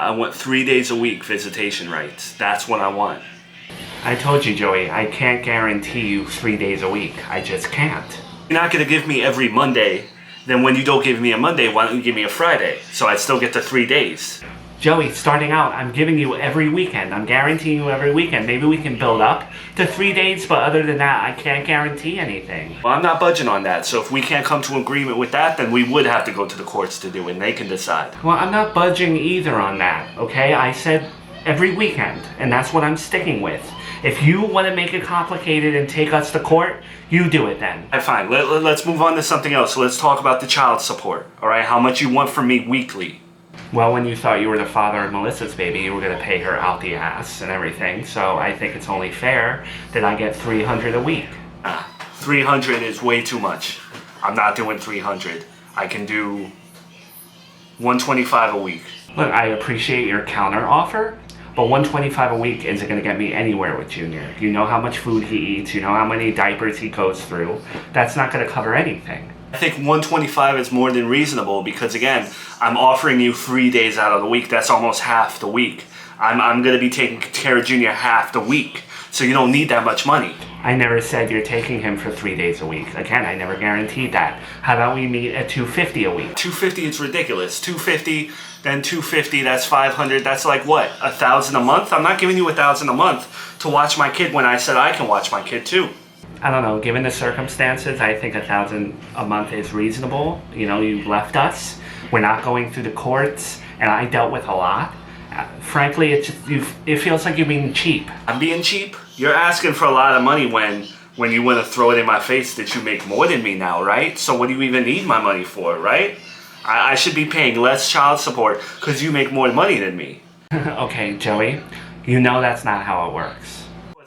I want 3 days a week visitation rights. That's what I want. I told you, Joey, I can't guarantee you 3 days a week. I just can't. You're not going to give me every Monday. Then when you don't give me a Monday, why don't you give me a Friday? So I still get the 3 days. Joey, starting out, I'm giving you every weekend. I'm guaranteeing you every weekend. Maybe we can build up to 3 days, but other than that, I can't guarantee anything. Well, I'm not budging on that. So if we can't come to an agreement with that, then we would have to go to the courts to do it, and they can decide. Well, I'm not budging either on that, okay? I said every weekend, and that's what I'm sticking with. If you want to make it complicated and take us to court, you do it then. Fine, let's move on to something else. So let's talk about the child support, all right? How much you want from me weekly? Well, when you thought you were the father of Melissa's baby, you were going to pay her out the ass and everything, so I think it's only fair that I get $300 a week. 300 is way too much. I'm not doing 300. I can do 125 a week. Look, I appreciate your counter offer, but $125 a week isn't going to get me anywhere with Junior. You know how much food he eats, you know how many diapers he goes through. That's not going to cover anything. I think 125 is more than reasonable because, again, I'm offering you 3 days out of the week. That's almost half the week. I'm going to be taking care of Junior half the week, so you don't need that much money. I never said you're taking him for 3 days a week. Again, I never guaranteed that. How about we meet at $250 a week? $250 is ridiculous. $250, then $250, that's $500. That's like what, $1,000 a month? I'm not giving you $1,000 a month to watch my kid when I said I can watch my kid too. I don't know, given the circumstances, I think $1,000 a month is reasonable. You know, you left us. We're not going through the courts, and I dealt with a lot. Frankly, it feels like you're being cheap. I'm being cheap? You're asking for a lot of money when you want to throw it in my face that you make more than me now, right? So what do you even need my money for, right? I should be paying less child support because you make more money than me. Okay, Joey, you know that's not how it works.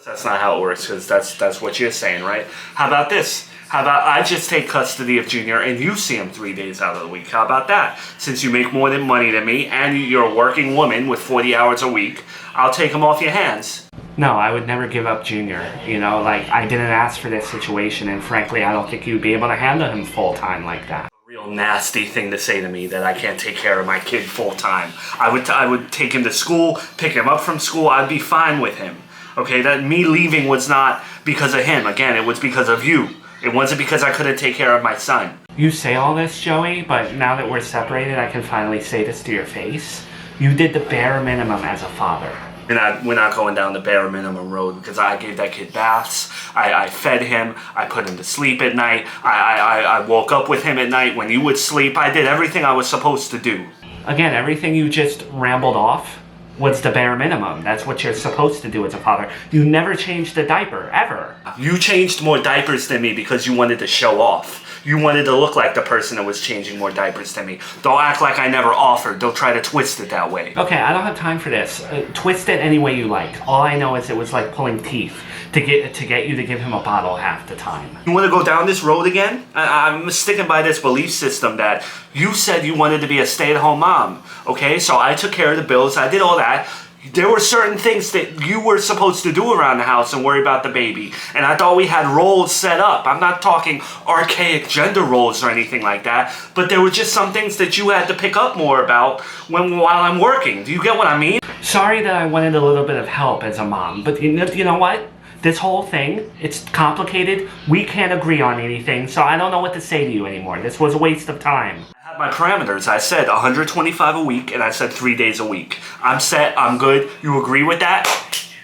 That's not how it works, because that's what you're saying, right? How about this? How about I just take custody of Junior and you see him 3 days out of the week? How about that? Since you make more than money than me and you're a working woman with 40 hours a week, I'll take him off your hands. No, I would never give up Junior. You know, like, I didn't ask for this situation, and frankly, I don't think you'd be able to handle him full-time like that. Real nasty thing to say to me, that I can't take care of my kid full-time. I would take him to school, pick him up from school, I'd be fine with him. Okay, that me leaving was not because of him. Again, it was because of you. It wasn't because I couldn't take care of my son. You say all this, Joey, but now that we're separated, I can finally say this to your face. You did the bare minimum as a father. We're not going down the bare minimum road, because I gave that kid baths, I fed him, I put him to sleep at night, I woke up with him at night when you would sleep. I did everything I was supposed to do. Again, everything you just rambled off was the bare minimum. That's what you're supposed to do as a father. You never changed a diaper, ever. You changed more diapers than me because you wanted to show off. You wanted to look like the person that was changing more diapers than me. Don't act like I never offered. Don't try to twist it that way. Okay, I don't have time for this. Twist it any way you like. All I know is it was like pulling teeth to get you to give him a bottle half the time. You want to go down this road again? I'm sticking by this belief system that you said you wanted to be a stay-at-home mom. Okay, so I took care of the bills. I did all that. There were certain things that you were supposed to do around the house and worry about the baby. And I thought we had roles set up. I'm not talking archaic gender roles or anything like that. But there were just some things that you had to pick up more about while I'm working. Do you get what I mean? Sorry that I wanted a little bit of help as a mom. But you know what? This whole thing, it's complicated. We can't agree on anything. So I don't know what to say to you anymore. This was a waste of time. My parameters, I said 125 a week, and I said 3 days a week. I'm set, I'm good. You agree with that?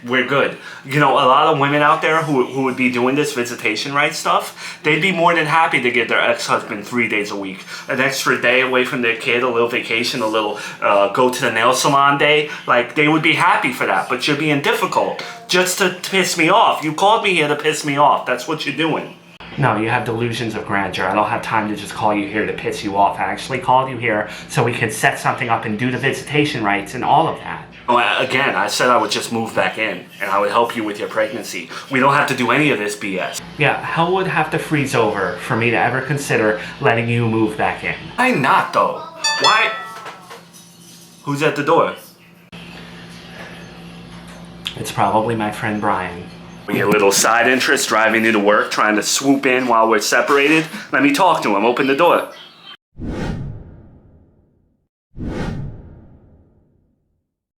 We're good. You know, a lot of women out there who would be doing this visitation rights stuff, they'd be more than happy to give their ex-husband 3 days a week. An extra day away from their kid, a little vacation, a little go to the nail salon day. Like, they would be happy for that, but you're being difficult just to piss me off. You called me here to piss me off. That's what you're doing. No, you have delusions of grandeur. I don't have time to just call you here to piss you off. I actually called you here so we could set something up and do the visitation rights and all of that. Again, I said I would just move back in and I would help you with your pregnancy. We don't have to do any of this BS. Yeah, hell would have to freeze over for me to ever consider letting you move back in. Why not, though? Why? Who's at the door? It's probably my friend Brian. Your little side interest driving you to work, trying to swoop in while we're separated. Let me talk to him. Open the door.